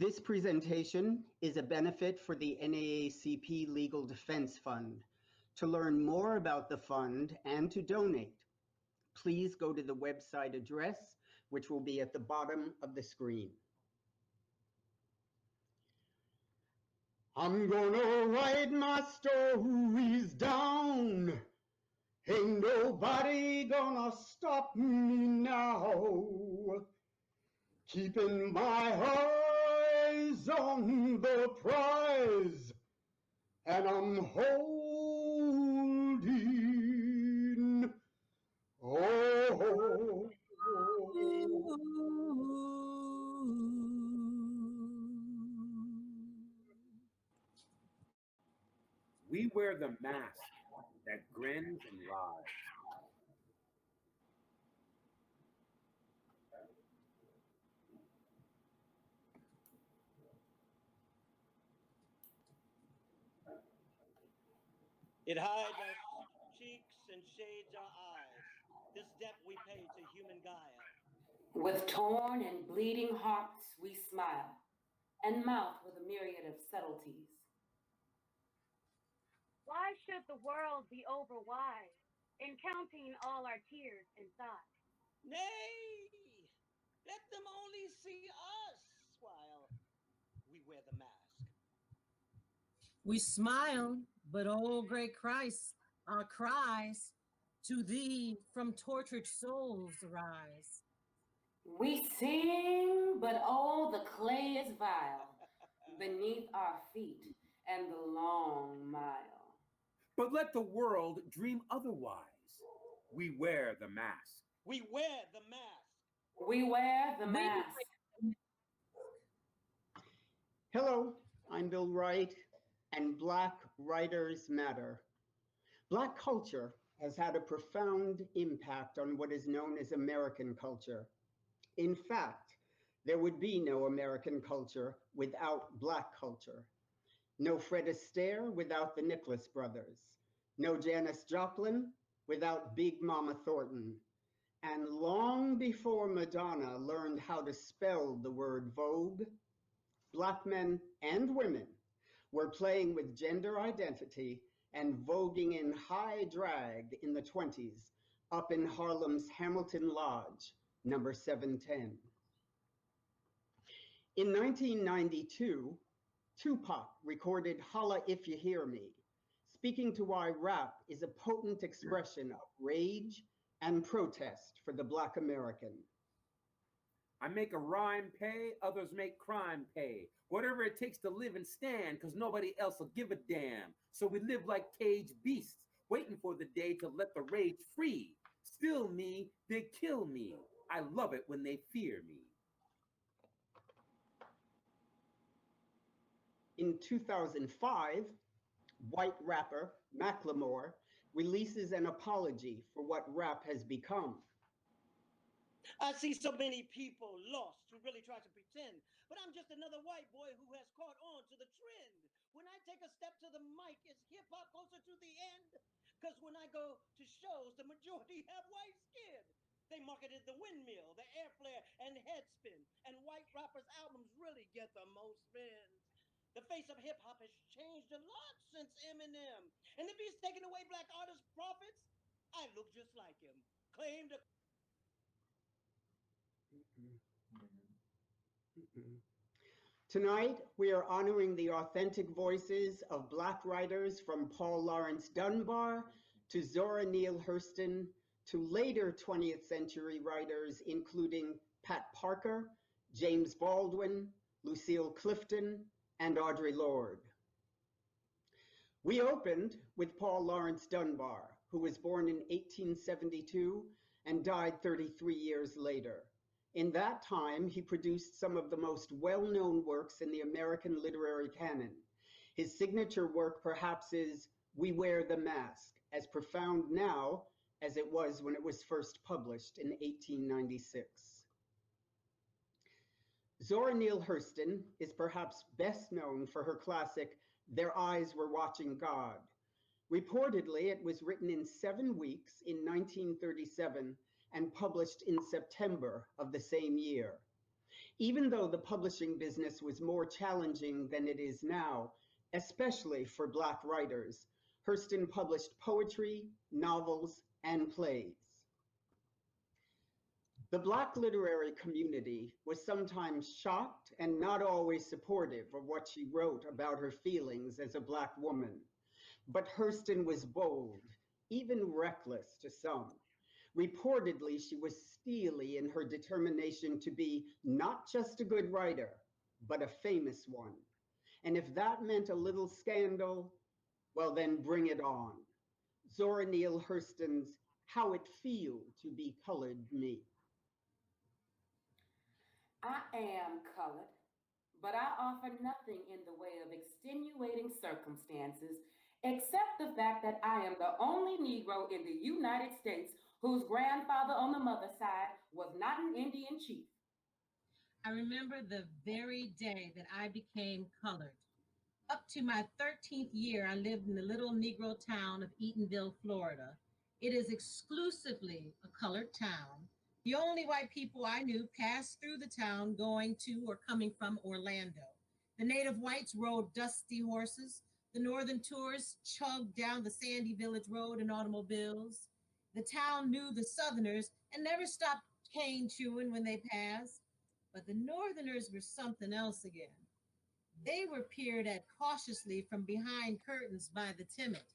This presentation is a benefit for the NAACP Legal Defense Fund. To learn more about the fund and to donate, please go to the website address, which will be at the bottom of the screen. I'm gonna write my stories down. Ain't nobody gonna stop me now. Keeping my eyes on the prize, and I'm holding on. We wear the mask that grins and lies. It hides our cheeks and shades our eyes. This debt we pay to human guile. With torn and bleeding hearts we smile, and mouth with a myriad of subtleties. Why should the world be overwise in counting all our tears and sighs? Nay, let them only see us while we wear the mask. We smile, but oh great Christ, our cries to thee from tortured souls arise. We sing, but oh, the clay is vile beneath our feet and the long mile. But let the world dream otherwise. We wear the mask. We wear the mask. We wear the mask. Hello, I'm Bil Wright, and Black Writers Matter. Black culture has had a profound impact on what is known as American culture. In fact, there would be no American culture without Black culture. No Fred Astaire without the Nicholas brothers. No Janis Joplin without Big Mama Thornton. And long before Madonna learned how to spell the word Vogue, Black men and women were playing with gender identity and voguing in high drag in the 20s up in Harlem's Hamilton Lodge, number 710. In 1992, Tupac recorded Holla If You Hear Me, speaking to why rap is a potent expression of rage and protest for the Black American. I make a rhyme pay, others make crime pay. Whatever it takes to live and stand, because nobody else will give a damn. So we live like caged beasts, waiting for the day to let the rage free. Still me, they kill me. I love it when they fear me. In 2005, white rapper Macklemore releases an apology for what rap has become. I see so many people lost who really try to pretend, but I'm just another white boy who has caught on to the trend. When I take a step to the mic, is hip hop closer to the end? Because when I go to shows, the majority have white skin. They marketed the windmill, the air flare, and head spin, and white rappers' albums really get the most spins. The face of hip hop has changed a lot since Eminem. And if he's taking away Black artists' profits, I look just like him. Claim to. Tonight, we are honoring the authentic voices of Black writers from Paul Laurence Dunbar to Zora Neale Hurston to later 20th century writers including Pat Parker, James Baldwin, Lucille Clifton, and Audre Lorde. We opened with Paul Laurence Dunbar, who was born in 1872 and died 33 years later. In that time, he produced some of the most well-known works in the American literary canon. His signature work perhaps is We Wear the Mask, as profound now as it was when it was first published in 1896. Zora Neale Hurston is perhaps best known for her classic Their Eyes Were Watching God. Reportedly, it was written in 7 weeks in 1937 and published in September of the same year. Even though the publishing business was more challenging than it is now, especially for Black writers, Hurston published poetry, novels, and plays. The Black literary community was sometimes shocked and not always supportive of what she wrote about her feelings as a Black woman. But Hurston was bold, even reckless to some. Reportedly, she was steely in her determination to be not just a good writer, but a famous one. And if that meant a little scandal, well, then bring it on. Zora Neale Hurston's How It Feel to Be Colored Me. I am colored, but I offer nothing in the way of extenuating circumstances except the fact that I am the only Negro in the United States whose grandfather on the mother's side was not an Indian chief. I remember the very day that I became colored. Up to my 13th year, I lived in the little Negro town of Eatonville, Florida. It is exclusively a colored town. The only white people I knew passed through the town going to or coming from Orlando. The native whites rode dusty horses. The northern tourists chugged down the sandy village road in automobiles. The town knew the southerners and never stopped cane chewing when they passed. But the northerners were something else again. They were peered at cautiously from behind curtains by the timid.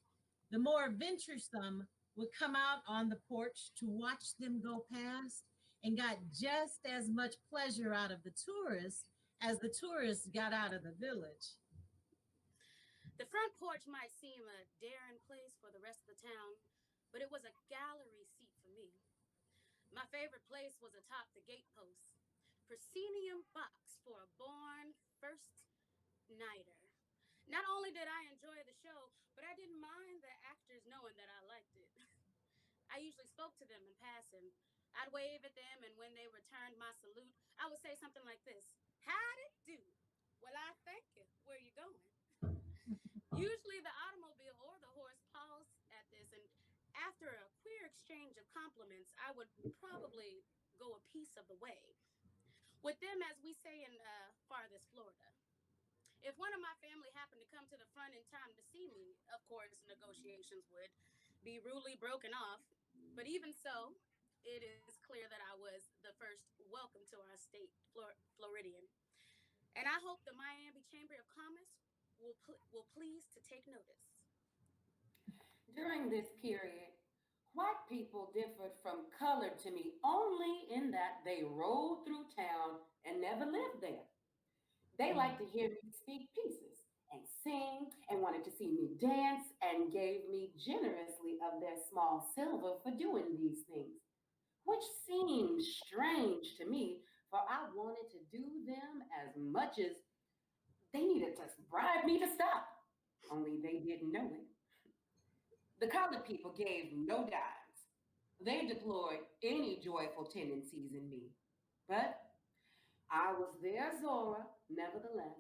The more venturesome would come out on the porch to watch them go past and got just as much pleasure out of the tourists as the tourists got out of the village. The front porch might seem a daring place for the rest of the town, but it was a gallery seat for me. My favorite place was atop the gatepost, proscenium box for a born first nighter. Not only did I enjoy the show, but I didn't mind the actors knowing that I liked it. I usually spoke to them in passing. I'd wave at them, and when they returned my salute, I would say something like this: "How'd it do? Well, I thank you. Where you going?" Usually the automobile or the horse paused at this, and after a queer exchange of compliments, I would probably go a piece of the way. With them, as we say in farthest Florida. If one of my family happened to come to the front in time to see me, of course, negotiations would be rudely broken off. But even so, it is clear that I was the first welcome to our state, Floridian. And I hope the Miami Chamber of Commerce will please to take notice. During this period, white people differed from colored to me only in that they rolled through town and never lived there. They liked to hear me speak pieces and sing and wanted to see me dance and gave me generously of their small silver for doing these things, which seemed strange to me, for I wanted to do them as much as they needed to bribe me to stop, only they didn't know it. The colored people gave no dimes. They deplored any joyful tendencies in me, but I was their Zora, nevertheless.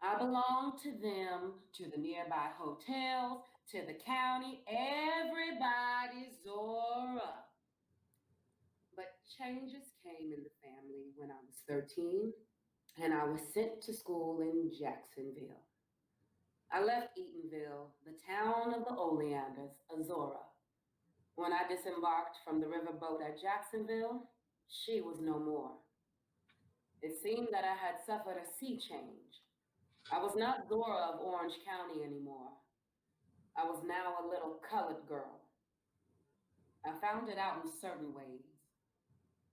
I belonged to them, to the nearby hotels, to the county, everybody's Zora. But changes came in the family when I was 13, and I was sent to school in Jacksonville. I left Eatonville, the town of the oleanders, a Zora. When I disembarked from the riverboat at Jacksonville, she was no more. It seemed that I had suffered a sea change. I was not Zora of Orange County anymore. I was now a little colored girl. I found it out in certain ways,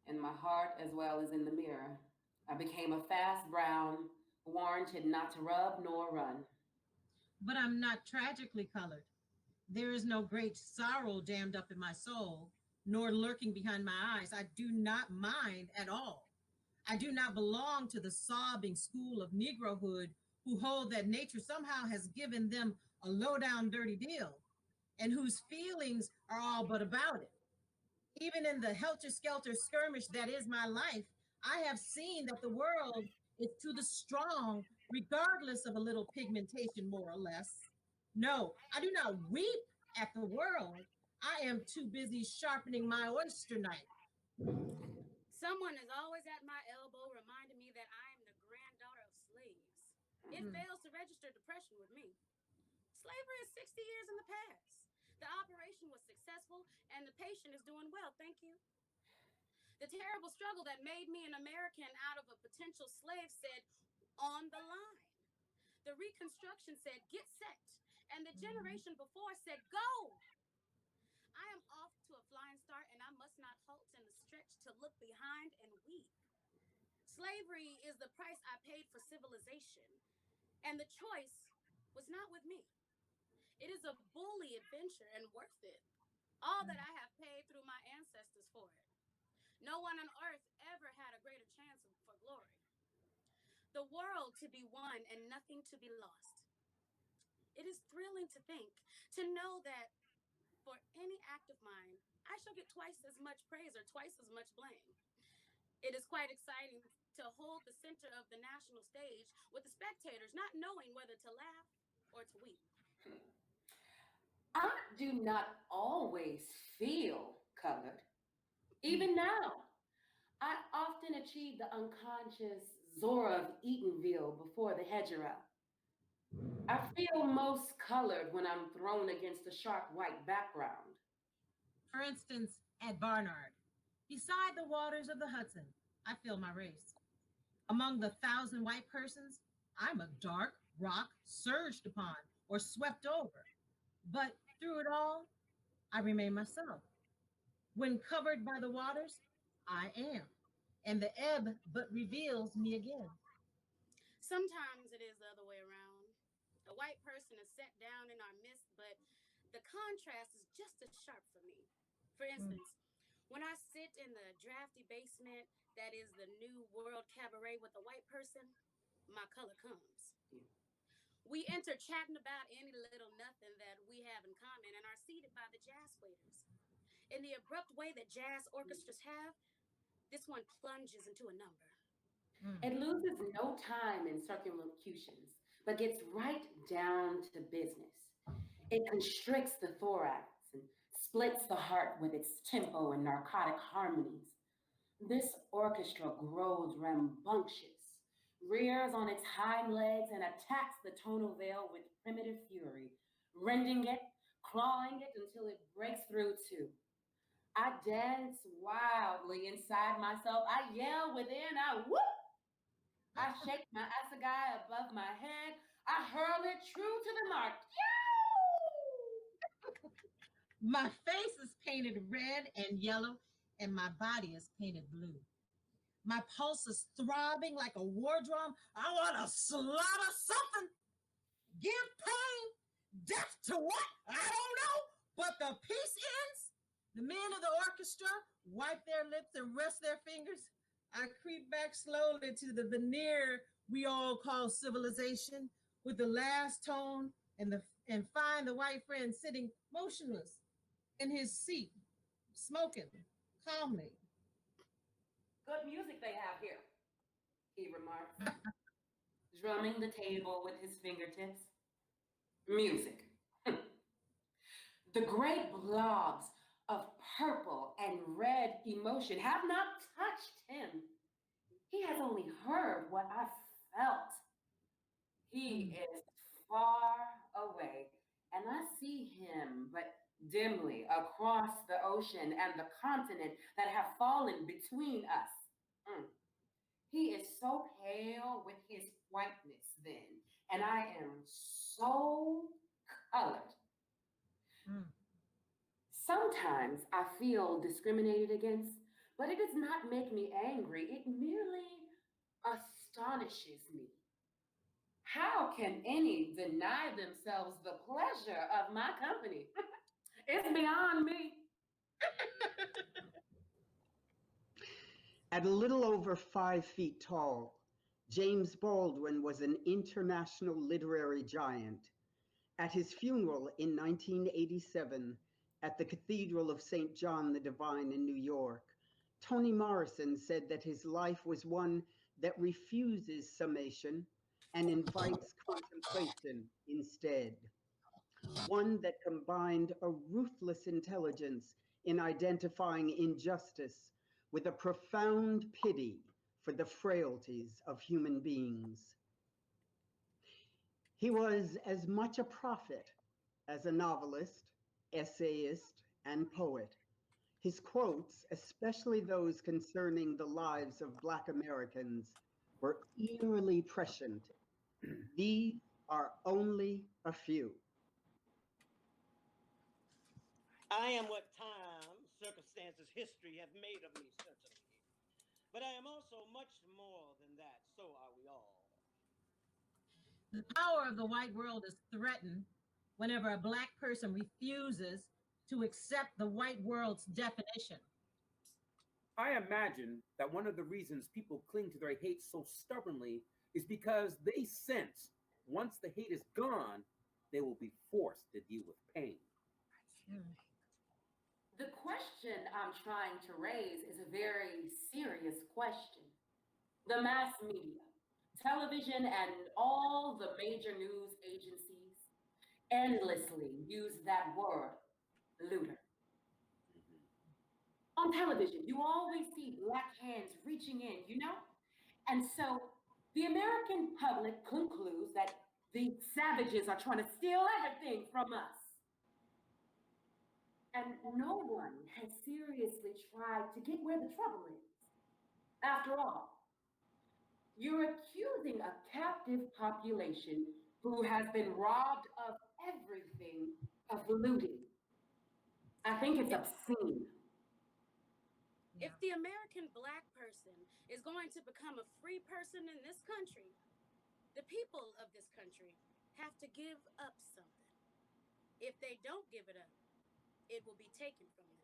in my heart as well as in the mirror. I became a fast brown, warranted not to rub nor run. But I'm not tragically colored. There is no great sorrow dammed up in my soul, nor lurking behind my eyes. I do not mind at all. I do not belong to the sobbing school of Negrohood who hold that nature somehow has given them a low-down dirty deal and whose feelings are all but about it. Even in the helter-skelter skirmish that is my life, I have seen that the world is to the strong, regardless of a little pigmentation, more or less. No, I do not weep at the world. I am too busy sharpening my oyster knife. Someone is always at my elbow reminding me It fails to register depression with me. Slavery is 60 years in the past. The operation was successful and the patient is doing well, thank you. The terrible struggle that made me an American out of a potential slave said, on the line. The Reconstruction said, get set. And the generation before said, go. I am off to a flying start and I must not halt in the stretch to look behind and weep. Slavery is the price I paid for civilization. And the choice was not with me. It is a bully adventure and worth it. All that I have paid through my ancestors for it. No one on earth ever had a greater chance for glory. The world to be won and nothing to be lost. It is thrilling to think, to know that for any act of mine, I shall get twice as much praise or twice as much blame. It is quite exciting to hold the center of the national stage with the spectators not knowing whether to laugh or to weep. I do not always feel colored. Even now, I often achieve the unconscious Zora of Eatonville before the hedgerow. I feel most colored when I'm thrown against a sharp white background. For instance, at Barnard, beside the waters of the Hudson, I feel my race. Among the 1,000 white persons, I'm a dark rock surged upon or swept over. But through it all, I remain myself. When covered by the waters, I am. And the ebb but reveals me again. Sometimes it is the other way around. A white person is set down in our midst, but the contrast is just as sharp for me. For instance, when I sit in the drafty basement that is the New World Cabaret with a white person, my color comes. We enter chatting about any little nothing that we have in common and are seated by the jazz waiters. In the abrupt way that jazz orchestras have, this one plunges into a number. It loses no time in circumlocutions, but gets right down to business. It constricts the thorax and splits the heart with its tempo and narcotic harmonies. This orchestra grows rambunctious, rears on its hind legs, and attacks the tonal veil with primitive fury, rending it, clawing it until it breaks through too. I dance wildly inside myself. I yell within. I whoop. I shake my assegai above my head. I hurl it true to the mark. Yow! My face is painted red and yellow, and my body is painted blue. My pulse is throbbing like a war drum. I want to slaughter something. Give pain, death to what? I don't know. But the piece ends. The men of the orchestra wipe their lips and rest their fingers. I creep back slowly to the veneer we all call civilization with the last tone and find the white friend sitting motionless in his seat, smoking calmly. Good music they have here, he remarks, drumming the table with his fingertips. Music. The great blobs of purple and red emotion have not touched him. He has only heard what I felt. He is far away, and I see him but dimly across the ocean and the continent that have fallen between us. He is so pale with his whiteness then, and I am so colored. Sometimes I feel discriminated against, but it does not make me angry. It merely astonishes me. How can any deny themselves the pleasure of my company? It's beyond me. At a little over 5 feet tall, James Baldwin was an international literary giant. At his funeral in 1987 at the Cathedral of St. John the Divine in New York, Toni Morrison said that his life was one that refuses summation and invites contemplation instead. One that combined a ruthless intelligence in identifying injustice with a profound pity for the frailties of human beings. He was as much a prophet as a novelist, essayist, and poet. His quotes, especially those concerning the lives of Black Americans, were eerily prescient. These are only a few. I am what time, circumstances, history have made of me, certainly. But I am also much more than that. So are we all. The power of the white world is threatened whenever a Black person refuses to accept the white world's definition. I imagine that one of the reasons people cling to their hate so stubbornly is because they sense once the hate is gone, they will be forced to deal with pain. The question I'm trying to raise is a very serious question. The mass media, television, and all the major news agencies endlessly use that word, looter. On television, you always see Black hands reaching in, you know? And so the American public concludes that the savages are trying to steal everything from us. And no one has seriously tried to get where the trouble is. After all, you're accusing a captive population who has been robbed of everything of looting. I think it's obscene. If the American Black person is going to become a free person in this country, the people of this country have to give up something. If they don't give it up, it will be taken from them.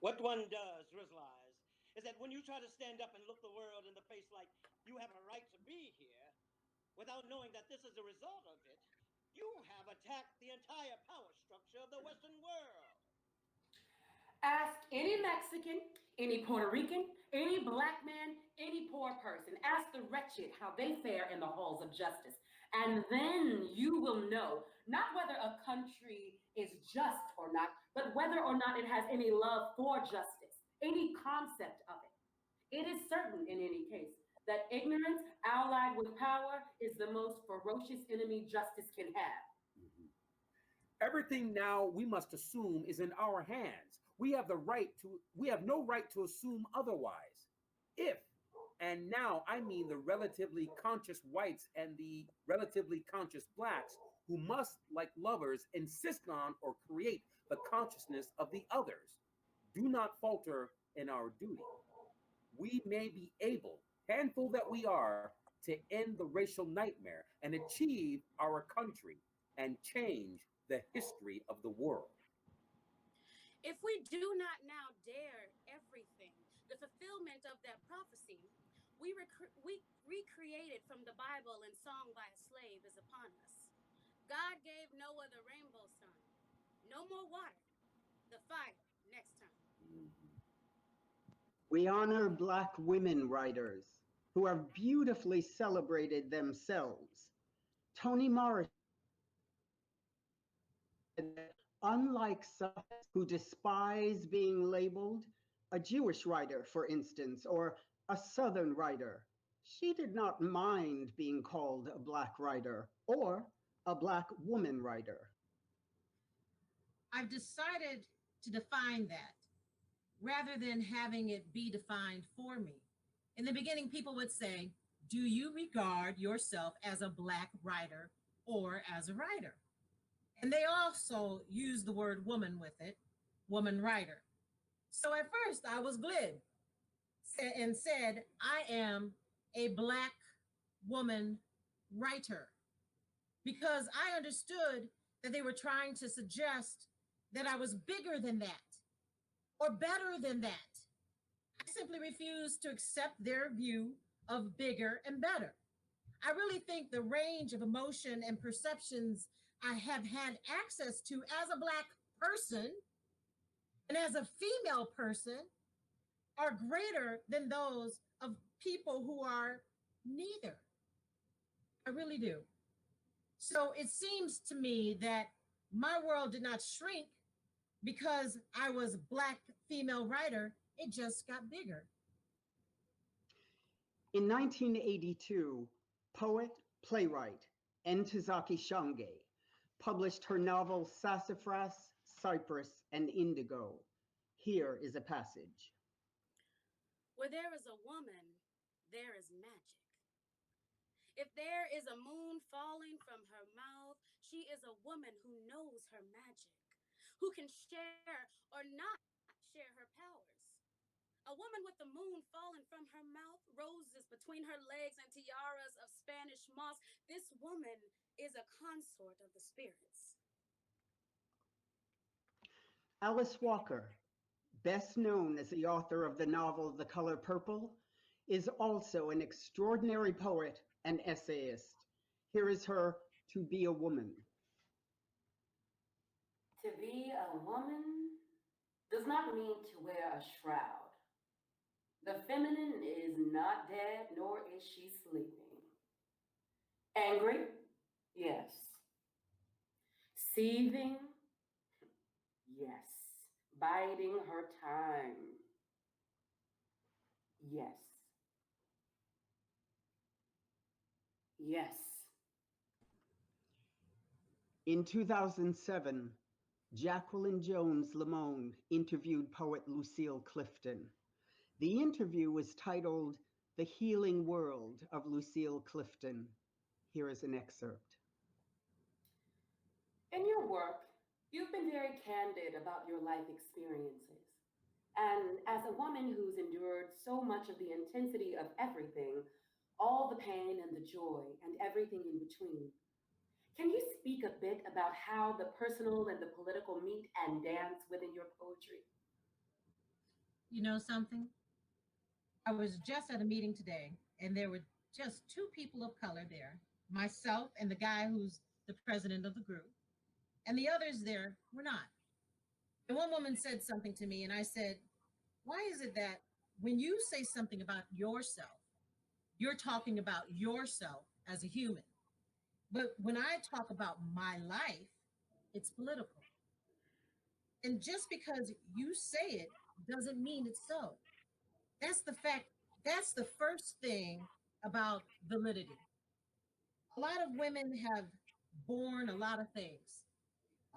What one does realize is that when you try to stand up and look the world in the face like you have a right to be here, without knowing that this is a result of it, you have attacked the entire power structure of the Western world. Ask any Mexican, any Puerto Rican, any Black man, any poor person. Ask the wretched how they fare in the halls of justice. And then you will know not whether a country is just or not, but whether or not it has any love for justice, any concept of it. It is certain in any case that ignorance allied with power is the most ferocious enemy justice can have. Everything now we must assume is in our hands. We have no right to assume otherwise. If, and now I mean the relatively conscious whites and the relatively conscious Blacks who must, like lovers, insist on or create the consciousness of the others, do not falter in our duty. We may be able, handful that we are, to end the racial nightmare and achieve our country and change the history of the world. If we do not now dare everything, the fulfillment of that prophecy we recreated from the Bible and song by a slave is upon us. God gave Noah the rainbow sun. No more water. The fire next time. We honor Black women writers who have beautifully celebrated themselves. Toni Morrison, unlike some who despise being labeled a Jewish writer, for instance, or a Southern writer, she did not mind being called a Black writer or a Black woman writer. I've decided to define that rather than having it be defined for me. In the beginning, people would say, do you regard yourself as a Black writer or as a writer? And they also use the word woman with it, woman writer. So at first I was glib and said, I am a Black woman writer, because I understood that they were trying to suggest that I was bigger than that or better than that. I simply refused to accept their view of bigger and better. I really think the range of emotion and perceptions I have had access to as a Black person and as a female person are greater than those of people who are neither. I really do. So it seems to me that my world did not shrink because I was Black female writer, it just got bigger. In 1982, poet, playwright, Ntozake Shange, published her novel Sassafras, Cypress, and Indigo. Here is a passage. Where there is a woman, there is magic. If there is a moon falling from her mouth, she is a woman who knows her magic, who can share or not share her powers. A woman with the moon falling from her mouth, roses between her legs, and tiaras of Spanish moss. This woman is a consort of the spirits. Alice Walker, best known as the author of the novel The Color Purple, is also an extraordinary poet and essayist. Here is her To Be a Woman. To be a woman does not mean to wear a shroud. The feminine is not dead, nor is she sleeping. Angry? Yes. Seething? Yes. Biding her time? Yes. Yes. In 2007, Jacqueline Jones Lamone interviewed poet Lucille Clifton. The interview was titled The Healing World of Lucille Clifton. Here is an excerpt. In your work, you've been very candid about your life experiences. And as a woman who's endured so much of the intensity of everything, all the pain and the joy and everything in between, can you speak a bit about how the personal and the political meet and dance within your poetry? You know something? I was just at a meeting today, and there were just two people of color there, myself and the guy who's the president of the group, and the others there were not. And one woman said something to me, and I said, why is it that when you say something about yourself, you're talking about yourself as a human? But when I talk about my life, it's political. And just because you say it doesn't mean it's so. That's the fact. That's the first thing about validity. A lot of women have borne a lot of things.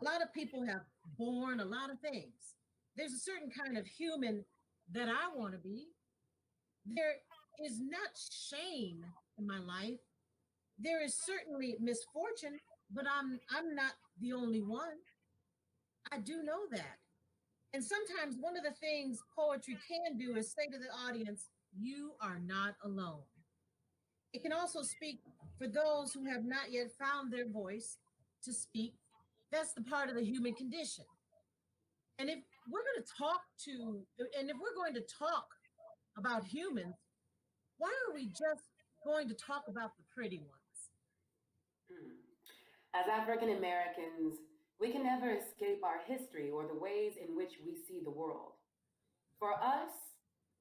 A lot of people have borne a lot of things. There's a certain kind of human that I want to be. There is not shame in my life. There is certainly misfortune, but I'm not the only one. I do know that. And sometimes one of the things poetry can do is say to the audience, you are not alone. It can also speak for those who have not yet found their voice to speak. That's the part of the human condition. And if we're going to talk about humans, why are we just going to talk about the pretty ones? As African Americans, we can never escape our history or the ways in which we see the world. For us,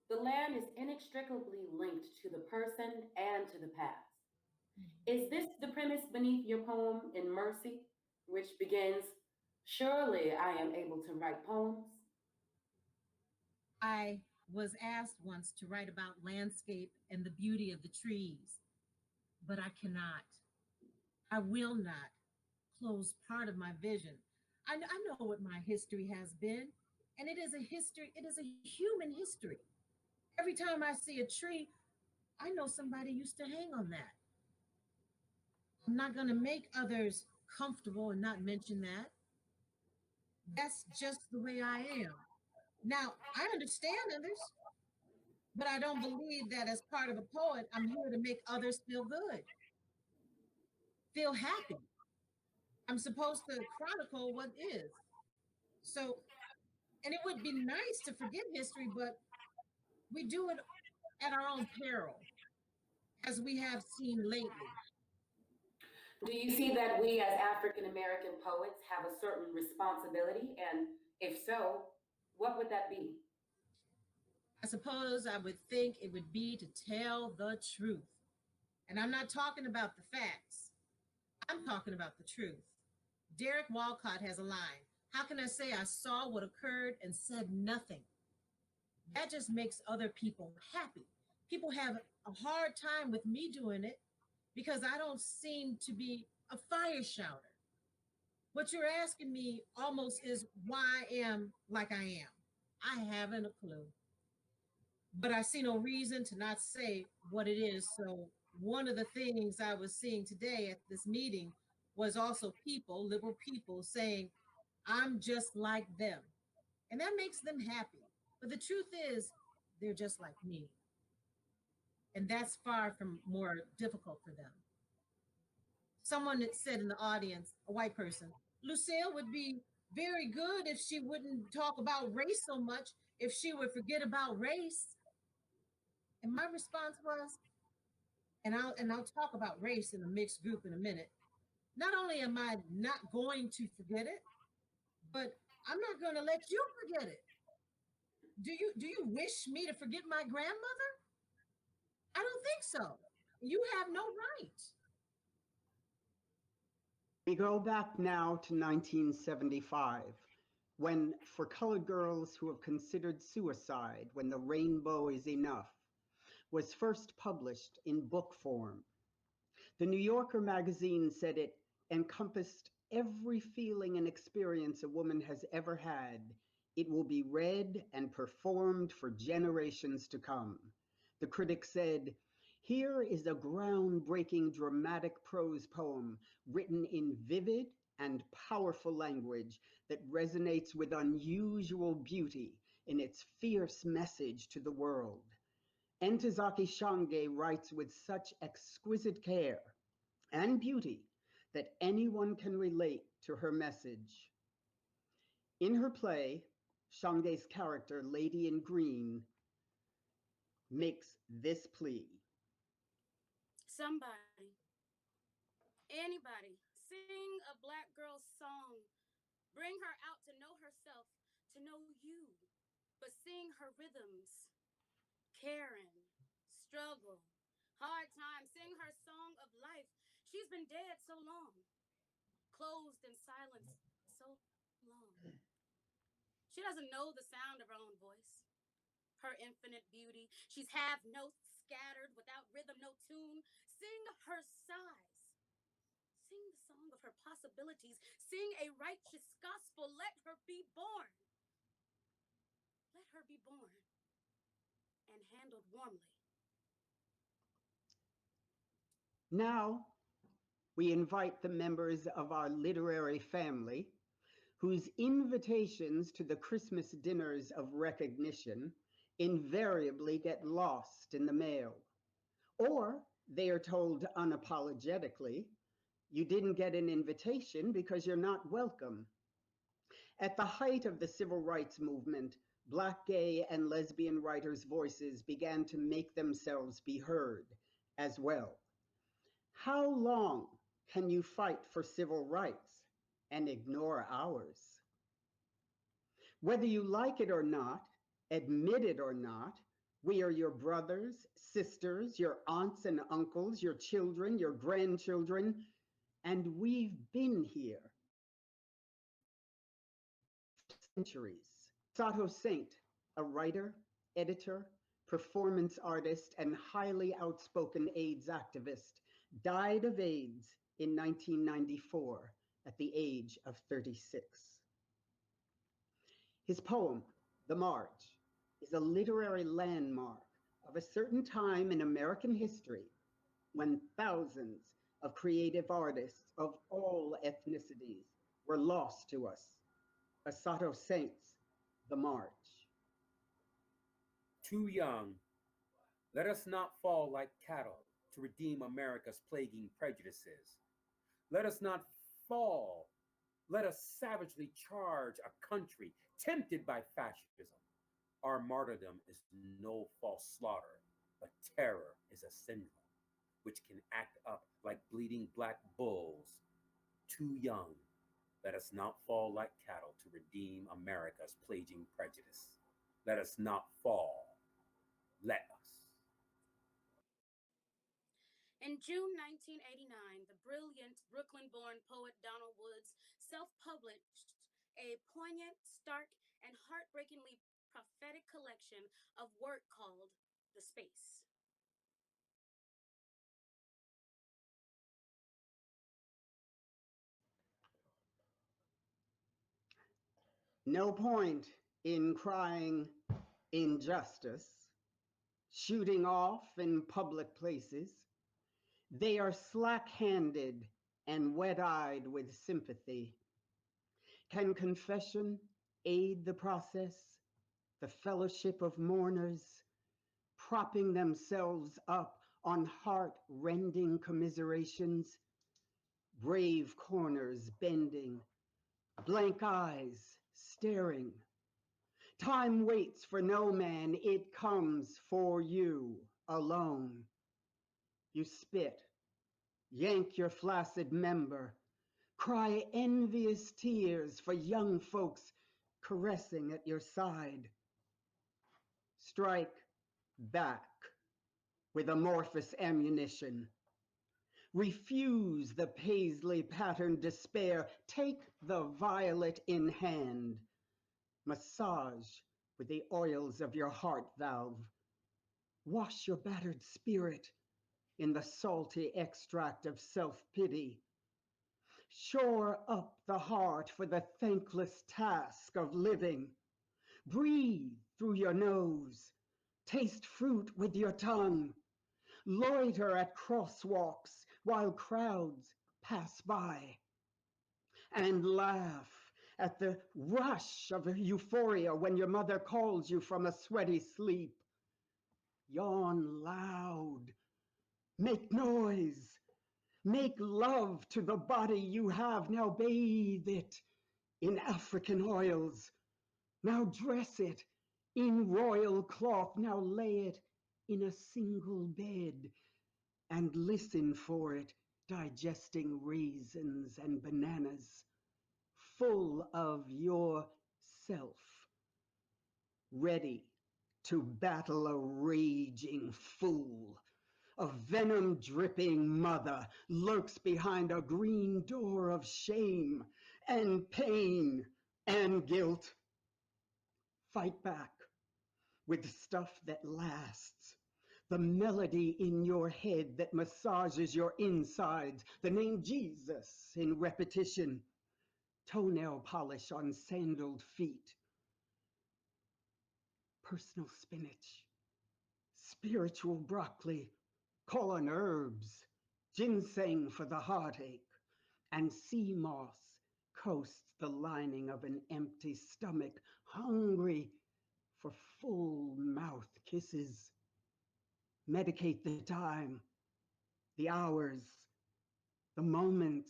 the land is inextricably linked to the person and to the past. Is this the premise beneath your poem In Mercy, which begins, surely I am able to write poems? I was asked once to write about landscape and the beauty of the trees, but I cannot. I will not close part of my vision. I know what my history has been, and it is a history, it is a human history. Every time I see a tree, I know somebody used to hang on that. I'm not going to make others comfortable and not mention that. That's just the way I am. Now, I understand others, but I don't believe that as part of a poet, I'm here to make others feel good, feel happy. I'm supposed to chronicle what is. So, and it would be nice to forget history, but we do it at our own peril, as we have seen lately. Do you see that we as African American poets have a certain responsibility? And if so, what would that be? I suppose I would think it would be to tell the truth. And I'm not talking about the facts. I'm talking about the truth. Derek Walcott has a line. How can I say I saw what occurred and said nothing? That just makes other people happy. People have a hard time with me doing it because I don't seem to be a fire shouter. What you're asking me almost is why I am like I am. I haven't a clue. But I see no reason to not say what it is. So, one of the things I was seeing today at this meeting was also people, liberal people, saying, I'm just like them. And that makes them happy. But the truth is, they're just like me. And that's far from more difficult for them. Someone that said in the audience, a white person, Lucille would be very good if she wouldn't talk about race so much, if she would forget about race. And my response was, and I'll talk about race in a mixed group in a minute. Not only am I not going to forget it, but I'm not going to let you forget it. Do you wish me to forget my grandmother? I don't think so. You have no right. We go back now to 1975, when For Colored Girls Who Have Considered Suicide When the Rainbow Is Enough was first published in book form. The New Yorker magazine said it encompassed every feeling and experience a woman has ever had. It will be read and performed for generations to come. The critic said, here is a groundbreaking dramatic prose poem written in vivid and powerful language that resonates with unusual beauty in its fierce message to the world. Ntozake Shange writes with such exquisite care and beauty that anyone can relate to her message. In her play, Shange's character, Lady in Green, makes this plea. Somebody, anybody, sing a black girl's song. Bring her out to know herself, to know you. But sing her rhythms, caring, struggle, hard times. Sing her song of life. She's been dead so long, closed in silence so long. She doesn't know the sound of her own voice, her infinite beauty. She's half notes scattered without rhythm, no tune. Sing her sighs. Sing the song of her possibilities. Sing a righteous gospel. Let her be born. Let her be born and handled warmly. Now, we invite the members of our literary family, whose invitations to the Christmas dinners of recognition invariably get lost in the mail. Or they are told unapologetically, you didn't get an invitation because you're not welcome. At the height of the civil rights movement, Black, gay, and lesbian writers' voices began to make themselves be heard as well. How long can you fight for civil rights and ignore ours? Whether you like it or not, admit it or not, we are your brothers, sisters, your aunts and uncles, your children, your grandchildren, and we've been here for centuries. Sato Saint, a writer, editor, performance artist, and highly outspoken AIDS activist, died of AIDS in 1994 at the age of 36. His poem, The March, is a literary landmark of a certain time in American history when thousands of creative artists of all ethnicities were lost to us. Sato Saint's The March. Too young, let us not fall like cattle to redeem America's plaguing prejudices. Let us not fall. Let us savagely charge a country tempted by fascism. Our martyrdom is no false slaughter, but terror is a syndrome which can act up like bleeding black bulls. Too young, let us not fall like cattle to redeem America's plaguing prejudice. Let us not fall. Let us. In June 1989, the brilliant Brooklyn-born poet Donald Woods self-published a poignant, stark, and heartbreakingly prophetic collection of work called The Space. No point in crying injustice, shooting off in public places. They are slack-handed and wet-eyed with sympathy. Can confession aid the process? The fellowship of mourners, propping themselves up on heart-rending commiserations, brave corners bending, blank eyes staring. Time waits for no man, it comes for you alone. You spit, yank your flaccid member, cry envious tears for young folks caressing at your side. Strike back with amorphous ammunition. Refuse the paisley patterned despair. Take the violet in hand. Massage with the oils of your heart valve. Wash your battered spirit in the salty extract of self-pity. Shore up the heart for the thankless task of living. Breathe through your nose. Taste fruit with your tongue. Loiter at crosswalks while crowds pass by. And laugh at the rush of euphoria when your mother calls you from a sweaty sleep. Yawn loud. Make noise. Make love to the body you have. Now bathe it in African oils. Now dress it in royal cloth. Now lay it in a single bed and listen for it digesting raisins and bananas, full of yourself, ready to battle a raging fool. A venom-dripping mother lurks behind a green door of shame and pain and guilt. Fight back with stuff that lasts. The melody in your head that massages your insides. The name Jesus in repetition. Toenail polish on sandaled feet. Personal spinach. Spiritual broccoli. Call on herbs. Ginseng for the heartache. And sea moss coasts the lining of an empty stomach, hungry for full mouth kisses. Medicate the time, the hours, the moments,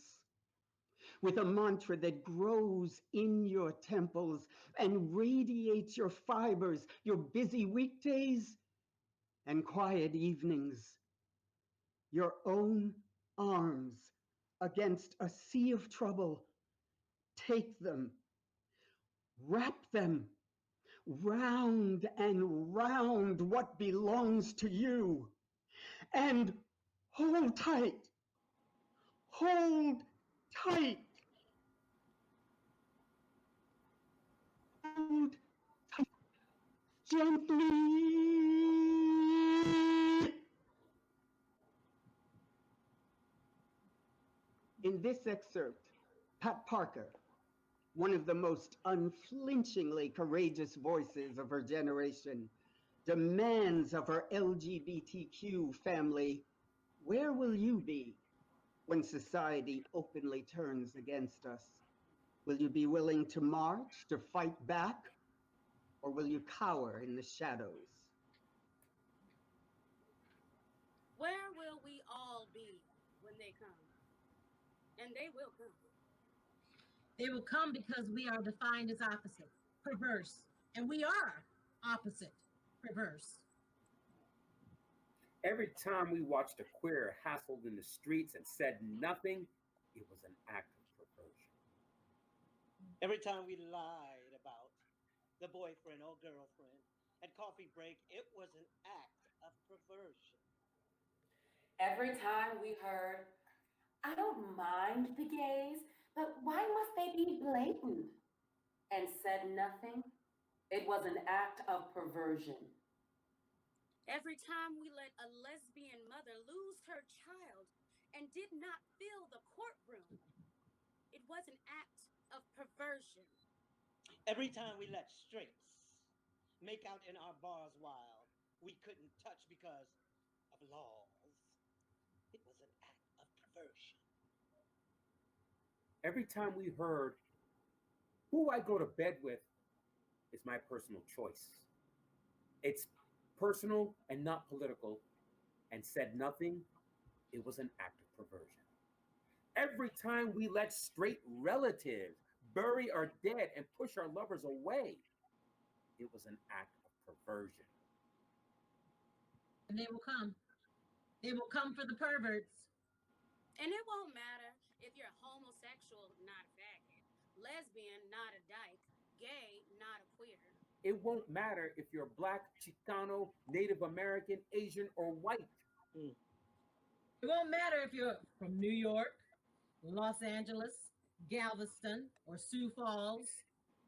with a mantra that grows in your temples and radiates your fibers, your busy weekdays and quiet evenings. Your own arms against a sea of trouble. Take them, wrap them, round and round what belongs to you, and hold tight, hold tight, hold tight, gently. In this excerpt, Pat Parker, one of the most unflinchingly courageous voices of her generation, demands of her LGBTQ family, where will you be when society openly turns against us? Will you be willing to march, to fight back, or will you cower in the shadows? Where will we all be when they come? And they will come. They will come because we are defined as opposite, perverse, and we are opposite, perverse. Every time we watched a queer hassled in the streets and said nothing, it was an act of perversion. Every time we lied about the boyfriend or girlfriend at coffee break, it was an act of perversion. Every time we heard, I don't mind the gays, but why must they be blatant? And said nothing, it was an act of perversion. Every time we let a lesbian mother lose her child and did not fill the courtroom, it was an act of perversion. Every time we let straights make out in our bars while we couldn't touch because of laws, it was an act of perversion. Every time we heard, who I go to bed with is my personal choice. It's personal and not political, and said nothing, it was an act of perversion. Every time we let straight relatives bury our dead and push our lovers away, it was an act of perversion. And they will come. They will come for the perverts. And it won't matter if you're homosexual, not a faggot, lesbian, not a dyke, gay, not a queer. It won't matter if you're Black, Chicano, Native American, Asian, or white. Mm. It won't matter if you're from New York, Los Angeles, Galveston, or Sioux Falls.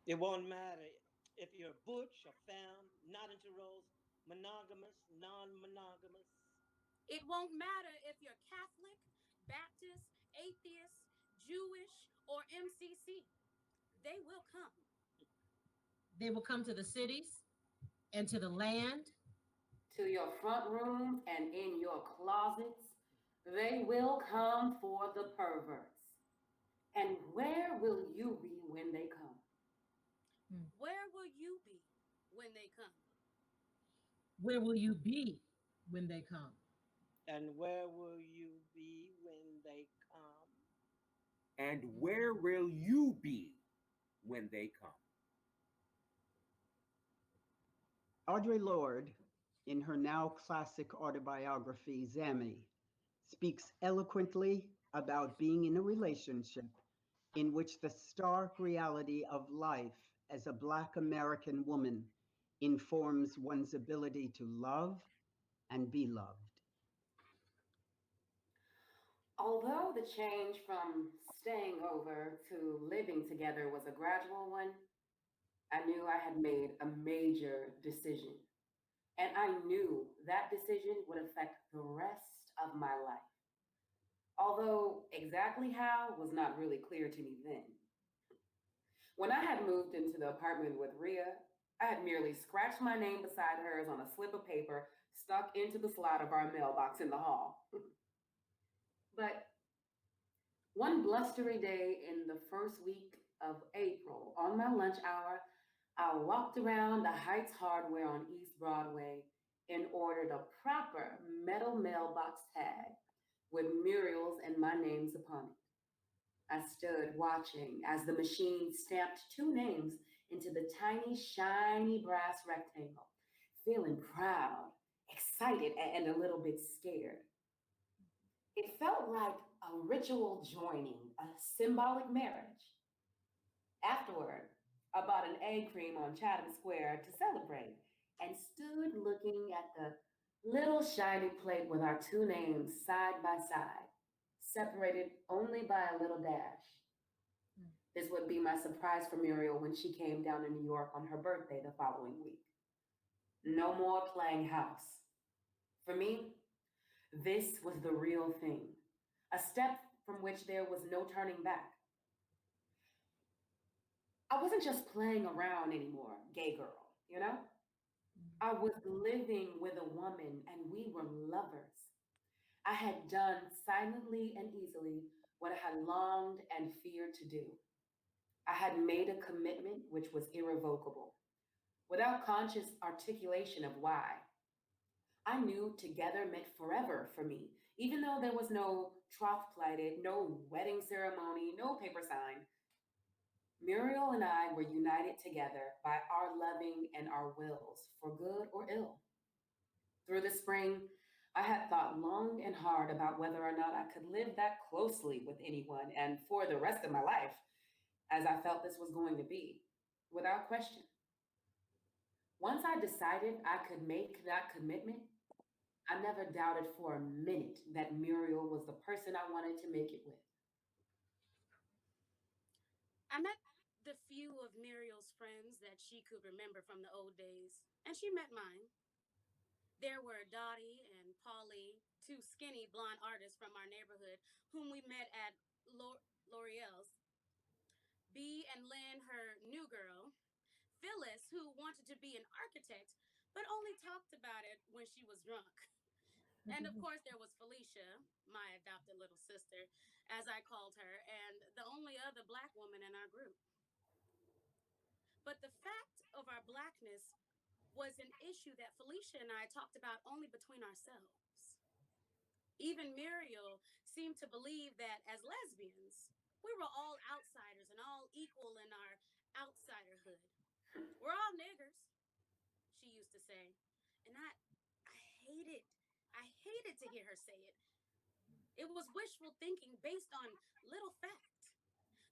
It won't matter if you're butch or femme, not into roles, monogamous, non-monogamous. It won't matter if you're Catholic, Baptist, atheist, Jewish, or MCC. They will come. They will come to the cities and to the land, To your front rooms and in your closets. They will come for the perverts. And where will you be when they come? Where will you be when they come? where will you be when they come? And where will you be when they come? And where will you be when they come? Audre Lorde, in her now classic autobiography, Zammy, speaks eloquently about being in a relationship in which the stark reality of life as a Black American woman informs one's ability to love and be loved. Although the change from staying over to living together was a gradual one, I knew I had made a major decision. And I knew that decision would affect the rest of my life. Although exactly how was not really clear to me then. When I had moved into the apartment with Rhea, I had merely scratched my name beside hers on a slip of paper stuck into the slot of our mailbox in the hall. But one blustery day in the first week of April, on my lunch hour, I walked around the Heights Hardware on East Broadway and ordered a proper metal mailbox tag with Muriel's and my names upon it. I stood watching as the machine stamped two names into the tiny, shiny brass rectangle, feeling proud, excited, and a little bit scared. It felt like a ritual joining, a symbolic marriage. Afterward, I bought an egg cream on Chatham Square to celebrate and stood looking at the little shiny plate with our two names side by side, separated only by a little dash. This would be my surprise for Muriel when she came down to New York on her birthday the following week. No more playing house. For me, this was the real thing, a step from which there was no turning back. I wasn't just playing around anymore, gay girl, you know? I was living with a woman and we were lovers. I had done silently and easily what I had longed and feared to do. I had made a commitment which was irrevocable, without conscious articulation of why. I knew together meant forever for me, even though there was no troth plighted, no wedding ceremony, no paper sign. Muriel and I were united together by our loving and our wills, for good or ill. Through the spring, I had thought long and hard about whether or not I could live that closely with anyone and for the rest of my life, as I felt this was going to be, without question. Once I decided I could make that commitment, I never doubted for a minute that Muriel was the person I wanted to make it with. I met the few of Muriel's friends that she could remember from the old days, and she met mine. There were Dottie and Polly, two skinny blonde artists from our neighborhood, whom we met at L'Oreal's. Bee and Lynn, her new girl, Phyllis, who wanted to be an architect, but only talked about it when she was drunk. And of course, there was Felicia, my adopted little sister, as I called her, and the only other Black woman in our group. But the fact of our Blackness was an issue that Felicia and I talked about only between ourselves. Even Muriel seemed to believe that as lesbians, we were all outsiders and all equal in our outsiderhood. We're all niggers, she used to say. And I hated to hear her say it. It was wishful thinking based on little fact.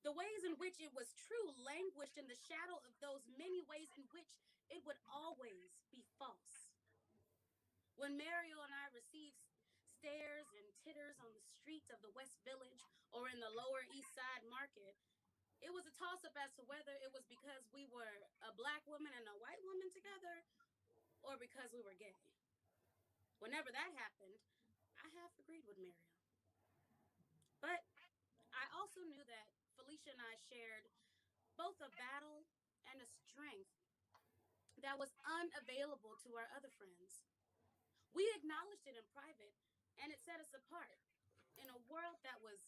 The ways in which it was true languished in the shadow of those many ways in which it would always be false. When Mariel and I received stares and titters on the streets of the West Village or in the Lower East Side Market, it was a toss-up as to whether it was because we were a Black woman and a white woman together or because we were gay. Whenever that happened, I half agreed with Mariel. But I also knew that Felicia and I shared both a battle and a strength that was unavailable to our other friends. We acknowledged it in private, and it set us apart in a world that was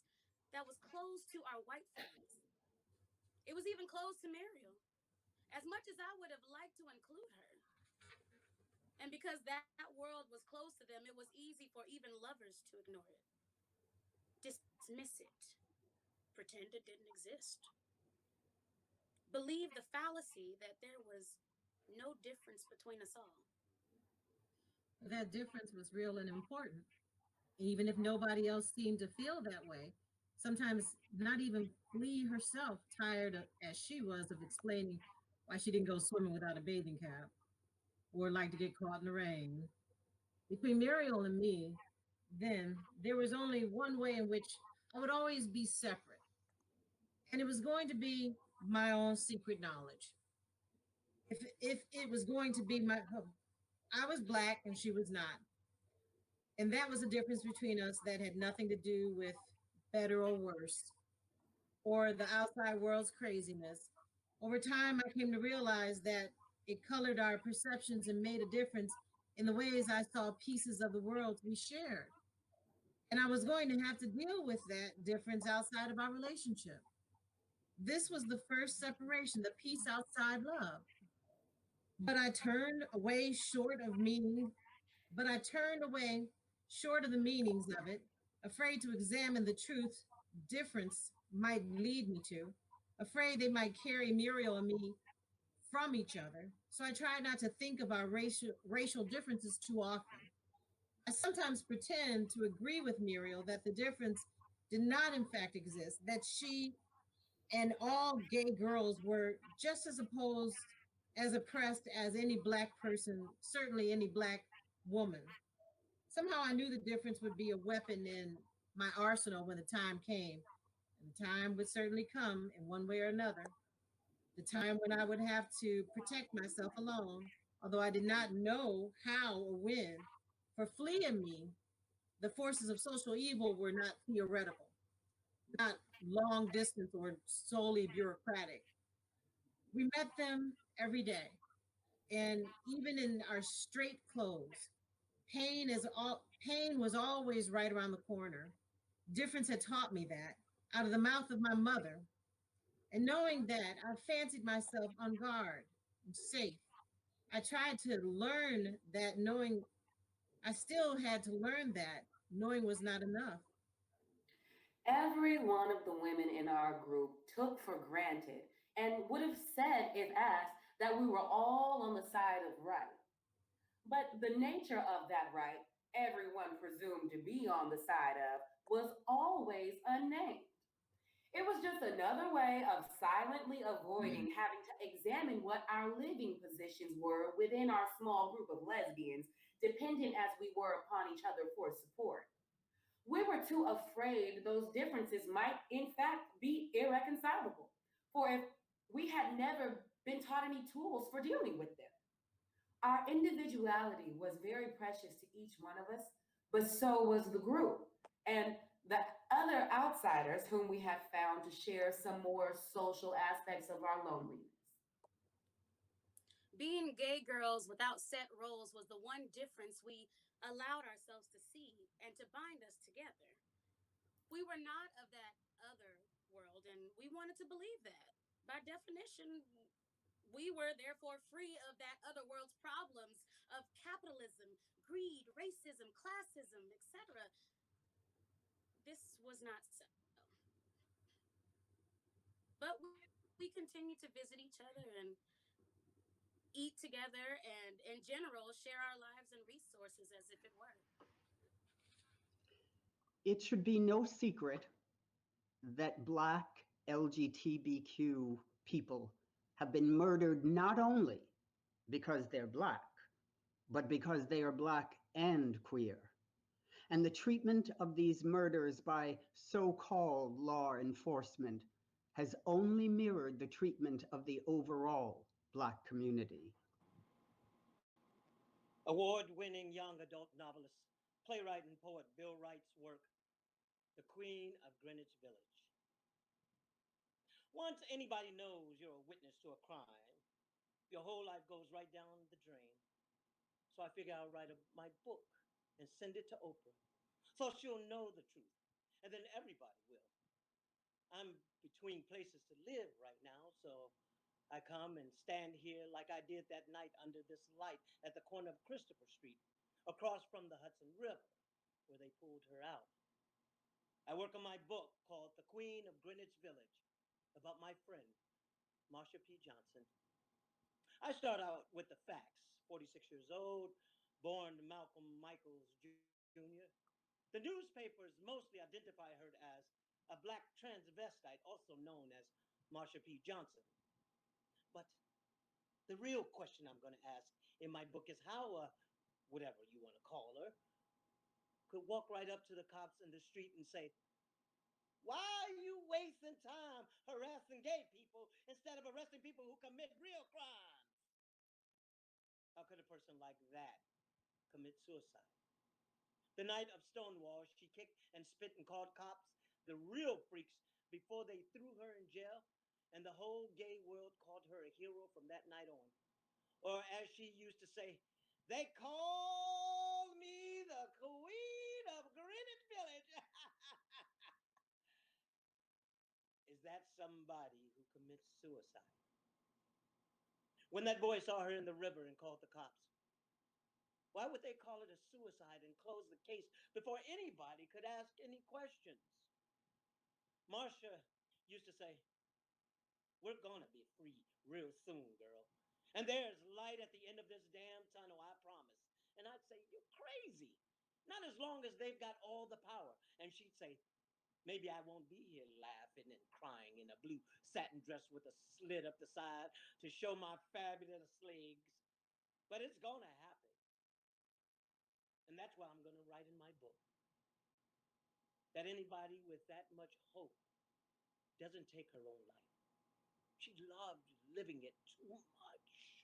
closed to our white friends. It was even closed to Mariel, as much as I would have liked to include her. And because that world was closed to them, it was easy for even lovers to ignore it, dismiss it, pretend it didn't exist, believe the fallacy that there was no difference between us all. That difference was real and important, even if nobody else seemed to feel that way. Sometimes not even Flea herself, tired as she was of explaining why she didn't go swimming without a bathing cap or like to get caught in the rain. Between Muriel and me, then there was only one way in which I would always be separate. And it was going to be my own secret knowledge. If it was going to be I was Black and she was not. And that was a difference between us that had nothing to do with better or worse or the outside world's craziness. Over time, I came to realize that it colored our perceptions and made a difference in the ways I saw pieces of the world we shared. And I was going to have to deal with that difference outside of our relationship. This was the first separation, the piece outside love. But I turned away short of meaning, but I turned away short of the meanings of it, afraid to examine the truth difference might lead me to, afraid they might carry Muriel and me from each other. So I tried not to think of our racial differences too often. I sometimes pretend to agree with Muriel that the difference did not in fact exist, that she and all gay girls were just as oppressed as any Black person, certainly any Black woman. Somehow I knew the difference would be a weapon in my arsenal when the time came. And the time would certainly come in one way or another. The time when I would have to protect myself alone, although I did not know how or when. For Flea and me, the forces of social evil were not theoretical, not long distance or solely bureaucratic. We met them every day. And even in our straight clothes, pain was always right around the corner. Difference had taught me that out of the mouth of my mother. And knowing that, I fancied myself on guard and safe. I tried to learn that knowing, I still had to learn that knowing was not enough. Every one of the women in our group took for granted and would have said, if asked, that we were all on the side of right. But the nature of that right, everyone presumed to be on the side of, was always unnamed. It was just another way of silently avoiding having to examine what our living positions were within our small group of lesbians, dependent as we were upon each other for support. We were too afraid those differences might, in fact, be irreconcilable, for if we had never been taught any tools for dealing with them. Our individuality was very precious to each one of us, but so was the group and the other outsiders whom we have found to share some more social aspects of our loneliness. Being gay girls without set roles was the one difference we allowed ourselves to see and to bind us together. We were not of that other world, and we wanted to believe that. By definition, we were therefore free of that other world's problems of capitalism, greed, racism, classism, etc. This was not so. But we continued to visit each other and eat together and, in general, share our lives and resources as if it were. It should be no secret that Black LGBTQ people have been murdered not only because they're Black, but because they are Black and queer. And the treatment of these murders by so-called law enforcement has only mirrored the treatment of the overall Black community. Award-winning young adult novelist, playwright, and poet Bil Wright's work, The Queen of Greenwich Village. Once anybody knows you're a witness to a crime, your whole life goes right down the drain. So I figure I'll write my book and send it to Oprah so she'll know the truth, and then everybody will. I'm between places to live right now, so I come and stand here like I did that night under this light at the corner of Christopher Street, across from the Hudson River, where they pulled her out. I work on my book called The Queen of Greenwich Village, about my friend, Marsha P. Johnson. I start out with the facts. 46 years old, born Malcolm Michaels Jr. The newspapers mostly identify her as a Black transvestite, also known as Marsha P. Johnson. But the real question I'm going to ask in my book is how whatever you want to call her, could walk right up to the cops in the street and say, "Why are you wasting time harassing gay people instead of arresting people who commit real crimes?" How could a person like that commit suicide? The night of Stonewall, she kicked and spit and called cops the real freaks before they threw her in jail, and the whole gay world called her a hero from that night on. Or as she used to say, "They called me the Queen of Greenwich Village." Is that somebody who commits suicide? When that boy saw her in the river and called the cops, why would they call it a suicide and close the case before anybody could ask any questions? Marsha used to say, "We're gonna be free real soon, girl. And there's light at the end of this damn tunnel, I promise." And I'd say, "You're crazy. Not as long as they've got all the power." And she'd say, "Maybe I won't be here laughing and crying in a blue satin dress with a slit up the side to show my fabulous legs. But it's gonna happen." And that's why I'm gonna write in my book that anybody with that much hope doesn't take her own life. She loved living it too much.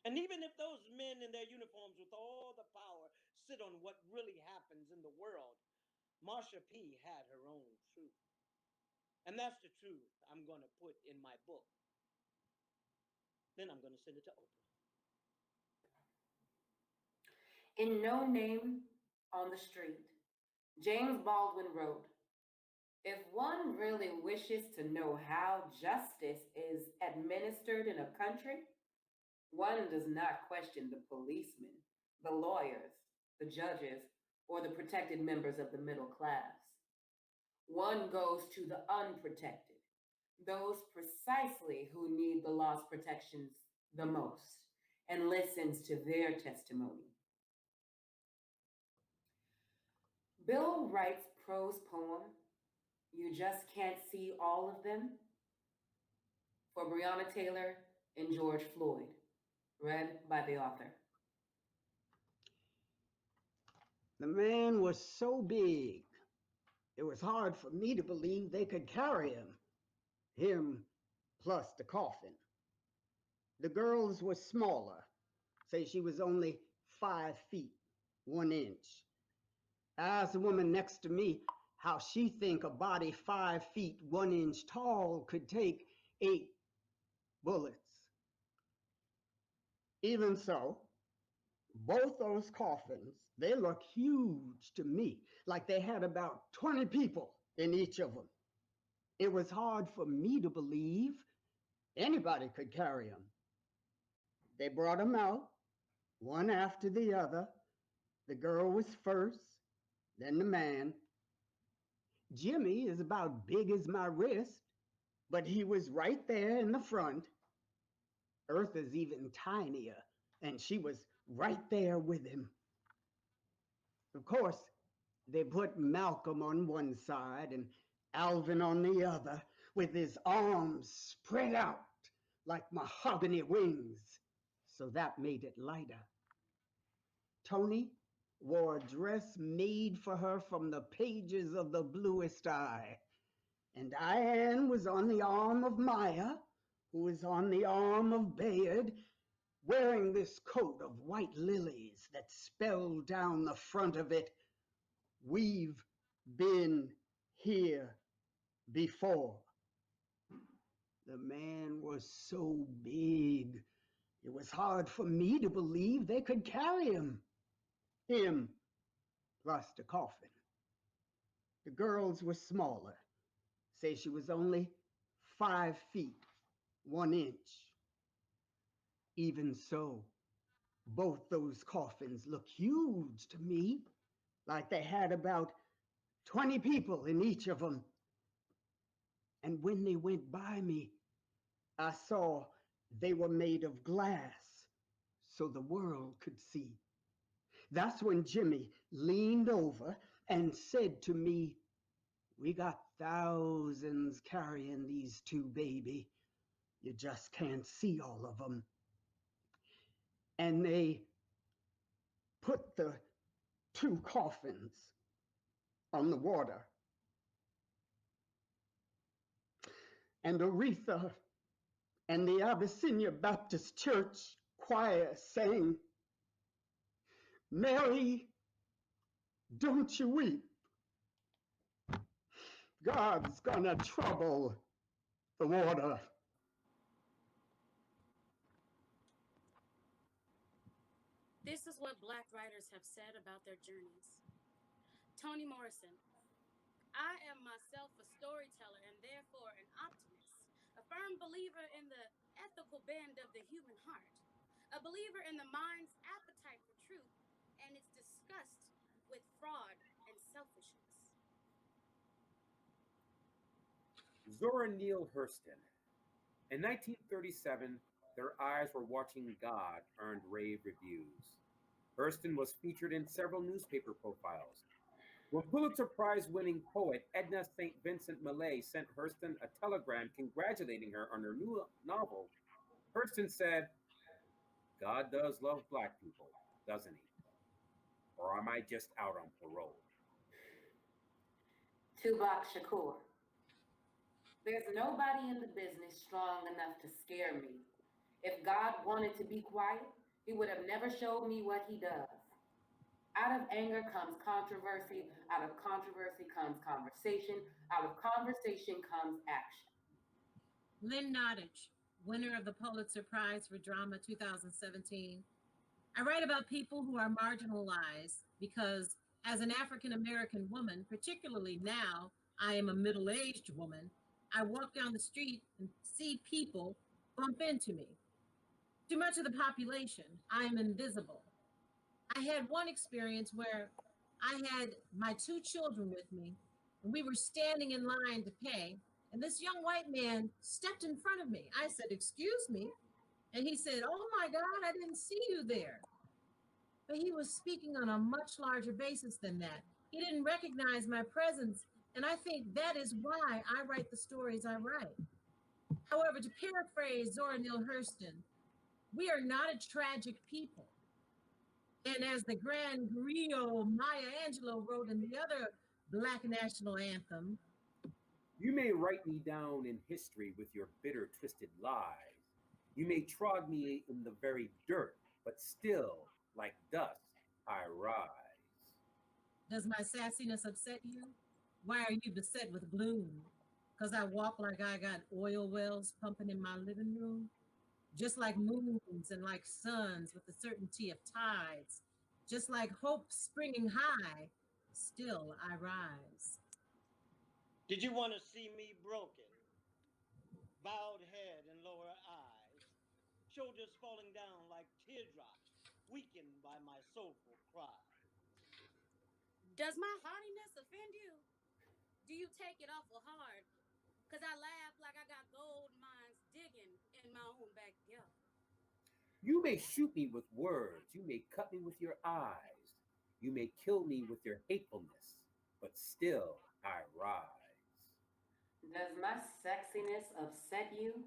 And even if those men in their uniforms with all the power sit on what really happens in the world, Marsha P. had her own truth. And that's the truth I'm going to put in my book. Then I'm going to send it to Oprah. In No Name on the Street, James Baldwin wrote, "If one really wishes to know how justice is administered in a country, one does not question the policemen, the lawyers, the judges, or the protected members of the middle class. One goes to the unprotected, those precisely who need the law's protections the most, and listens to their testimony." Bill Wright's prose poem, "You Just Can't See All of Them," for Breonna Taylor and George Floyd, read by the author. The man was so big, it was hard for me to believe they could carry him plus the coffin. The girls were smaller, say she was only 5 feet, 1 inch. I asked the woman next to me how she think a body 5 feet, 1 inch tall could take 8 bullets. Even so, both those coffins, they look huge to me, like they had about 20 people in each of them. It was hard for me to believe anybody could carry them. They brought them out, one after the other. The girl was first, then the man. Jimmy is about big as my wrist, but he was right there in the front. Eartha's even tinier, and she was right there with him. Of course, they put Malcolm on one side and Alvin on the other, with his arms spread out like mahogany wings, so that made it lighter. Tony wore a dress made for her from the pages of the bluest eye, and Diane was on the arm of Maya, who was on the arm of Bayard, wearing this coat of white lilies that spelled down the front of it, "We've been here before." The man was so big, it was hard for me to believe they could carry him. Him plus the coffin. The girls were smaller. Say she was only 5 feet, 1 inch. Even so, both those coffins look huge to me, like they had about 20 people in each of them. And when they went by me, I saw they were made of glass, so the world could see. That's when Jimmy leaned over and said to me, "We got thousands carrying these two, baby. You just can't see all of them." And they put the 2 coffins on the water. And Aretha and the Abyssinia Baptist Church choir sang, "Mary, don't you weep. God's gonna trouble the water." This is what Black writers have said about their journeys. Toni Morrison: "I am myself a storyteller and therefore an optimist, a firm believer in the ethical bend of the human heart, a believer in the mind's appetite for truth and its disgust with fraud and selfishness." Zora Neale Hurston. In 1937, Their Eyes Were Watching God earned rave reviews. Hurston was featured in several newspaper profiles. When Pulitzer Prize-winning poet Edna St. Vincent Millay sent Hurston a telegram congratulating her on her new novel, Hurston said, "God does love Black people, doesn't he? Or am I just out on parole?" Tupac Shakur: "There's nobody in the business strong enough to scare me. If God wanted to be quiet, he would have never showed me what he does. Out of anger comes controversy. Out of controversy comes conversation. Out of conversation comes action." Lynn Nottage, winner of the Pulitzer Prize for Drama 2017. "I write about people who are marginalized because, as an African American woman, particularly now I am a middle-aged woman, I walk down the street and see people bump into me. To much of the population, I am invisible. I had one experience where I had my 2 children with me, and we were standing in line to pay, and this young white man stepped in front of me. I said, 'Excuse me.' And he said, 'Oh my God, I didn't see you there.' But he was speaking on a much larger basis than that. He didn't recognize my presence, and I think that is why I write the stories I write." However, to paraphrase Zora Neale Hurston, we are not a tragic people. And as the grand griot Maya Angelou wrote in the other Black national anthem, "You may write me down in history with your bitter, twisted lies. You may trod me in the very dirt, but still, like dust, I rise." does my sassiness upset you? Why are you beset with gloom? Because I walk like I got oil wells pumping in my living room? just like moons and like suns with the certainty of tides, just like hope springing high, still I rise. Did you want to see me broken? Bowed head and lower eyes, shoulders falling down like teardrops, weakened by my soulful cries. Does my haughtiness offend you? Do you take it awful hard? Because I laugh like I got gold mines digging in my own backyard. You may shoot me with words, you may cut me with your eyes, you may kill me with your hatefulness, but still I rise. Does my sexiness upset you?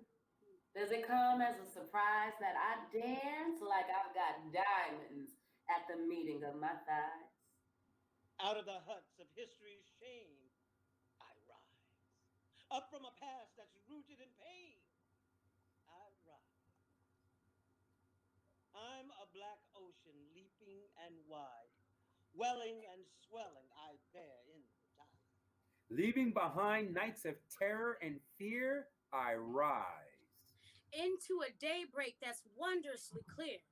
Does it come as a surprise that I dance like I've got diamonds at the meeting of my thighs? Out of the huts of history's shame, I rise. Up from a past that's rooted in pain, I rise. I'm a black ocean leaping and wide, welling and swelling, I bear in the tide. Leaving behind nights of terror and fear, I rise. Into a daybreak that's wondrously clear,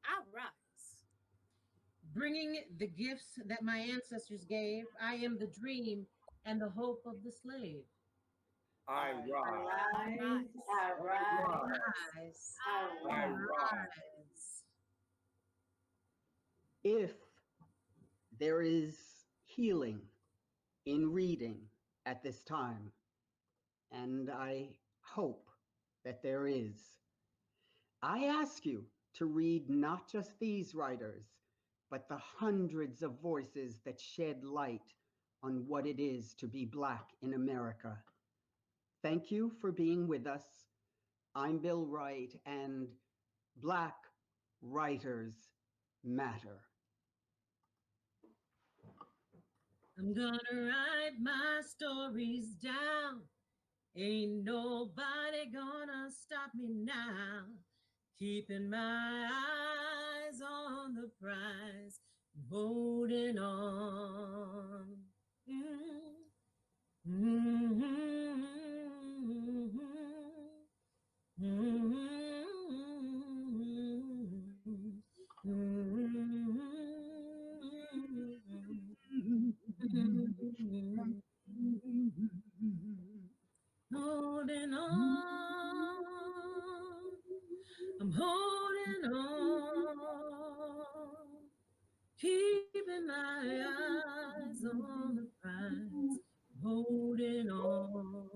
I rise. Bringing the gifts that my ancestors gave, I am the dream and the hope of the slave. I rise. I rise. I rise. If there is healing in reading at this time, and I hope that there is, I ask you to read not just these writers, but the hundreds of voices that shed light on what it is to be Black in America. Thank you for being with us. I'm Bil Wright, and Black Writers Matter. I'm gonna write my stories down. Ain't nobody gonna stop me now. Keeping my eyes on the prize, holding on. Holding on, I'm holding on, keeping my eyes on the prize, holding on.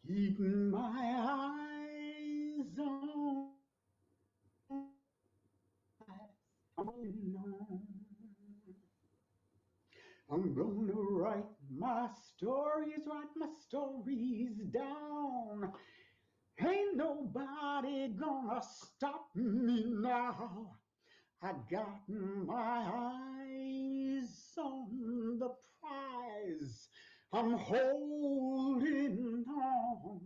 Keeping my eyes on, I'm gonna write my stories down. Ain't nobody gonna stop me now. I got my eyes on the prize. I'm holding on.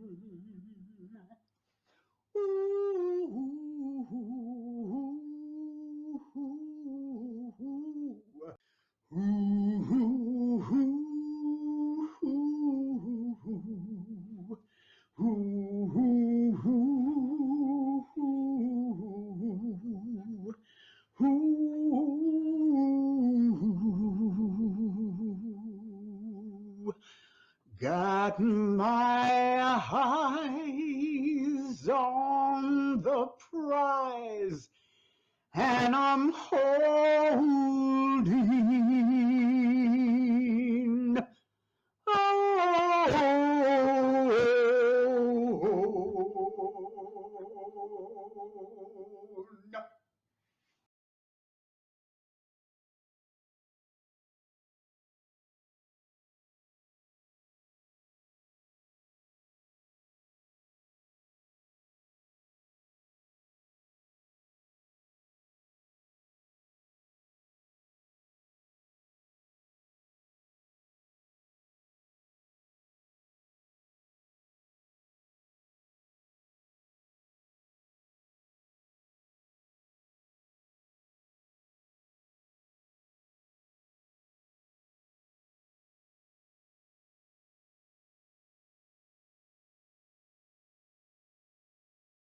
Got my eyes on the prize, and I'm holding